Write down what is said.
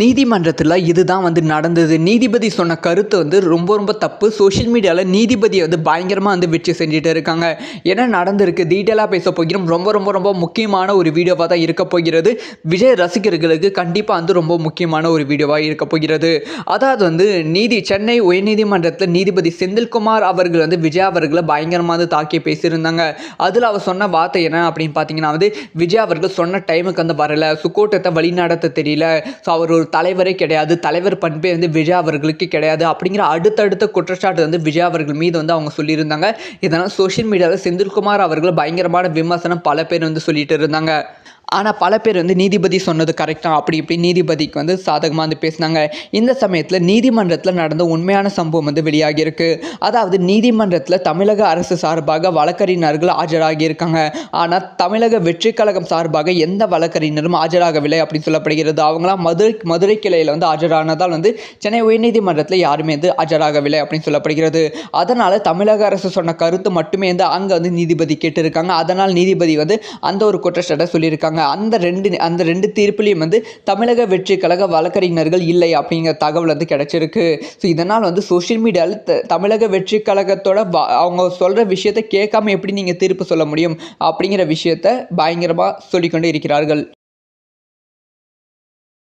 நீதிமன்றத்தில் இதுதான் நடந்தது. நீதிபதி சொன்ன கருத்து ரொம்ப ரொம்ப தப்பு. சோஷியல் மீடியாவில் நீதிபதியை பயங்கரமாக வச்சு செஞ்சுட்டு இருக்காங்க. என்ன நடந்திருக்கு டீட்டெயிலாக பேச போகிறோம். ரொம்ப ரொம்ப ரொம்ப முக்கியமான ஒரு வீடியோவாக தான் இருக்க போகிறது. விஜய் ரசிகர்களுக்கு கண்டிப்பாக ரொம்ப முக்கியமான ஒரு வீடியோவாக இருக்க போகிறது. அதாவது சென்னை உயர்நீதிமன்றத்தில் நீதிபதி செந்தில்குமார் அவர்கள் விஜய் அவர்களை பயங்கரமாக தாக்கி பேசியிருந்தாங்க. அதில் அவர் சொன்ன வார்த்தை என்ன அப்படின்னு பார்த்தீங்கன்னா விஜய் அவர்கள் சொன்ன டைமுக்கு வரல, சுக்கோட்டத்தை வழிநடத்த தெரியல, ஸோ அவர் ஒரு தலைவரே கிடையாது, தலைவர் பண்பே விஜய் அவர்களுக்கு கிடையாது அப்படிங்கிற அடுத்தடுத்த குற்றச்சாட்டு விஜய் அவர்கள் மீது அவங்க சொல்லியிருந்தாங்க. இதனால் சோஷியல் மீடியாவில் செந்தில்குமார் அவர்கள் பயங்கரமான விமர்சனம் பல பேர் சொல்லிட்டு இருந்தாங்க. ஆனால் பல பேர் நீதிபதி சொன்னது கரெக்டாக அப்படி இப்படி நீதிபதிக்கு சாதகமாக பேசினாங்க. இந்த சமயத்தில் நீதிமன்றத்தில் நடந்த உண்மையான சம்பவம் வெளியாகியிருக்கு. அதாவது நீதிமன்றத்தில் தமிழக அரசு சார்பாக வழக்கறிஞர்கள் ஆஜராகியிருக்காங்க. ஆனால் தமிழக வெற்றி கழகம் சார்பாக எந்த வழக்கறிஞரும் ஆஜராகவில்லை அப்படின்னு சொல்லப்படுகிறது. அவங்களாம் மதுரை கிளையில் ஆஜரானதால் சென்னை உயர்நீதிமன்றத்தில் யாருமே ஆஜராகவில்லை அப்படின்னு சொல்லப்படுகிறது. அதனால் தமிழக அரசு சொன்ன கருத்து மட்டுமே அங்கே நீதிபதி கேட்டிருக்காங்க. அதனால் நீதிபதி அந்த ஒரு குற்றச்சாட்டை சொல்லியிருக்காங்க. அந்த ரெண்டு தீர்ப்பிலையும் தமிழக வெற்றி கழக வழக்கறிஞர்கள் இல்லை அப்படிங்கிற தகவல் கிடைச்சிருக்கு. ஸோ இதனால் சோஷியல் மீடியாவில் தமிழக வெற்றி கழகத்தோட அவங்க சொல்கிற விஷயத்தை கேட்காம எப்படி நீங்கள் தீர்ப்பு சொல்ல முடியும் அப்படிங்கிற விஷயத்தை பயங்கரமாக சொல்லிக்கொண்டு இருக்கிறார்கள்.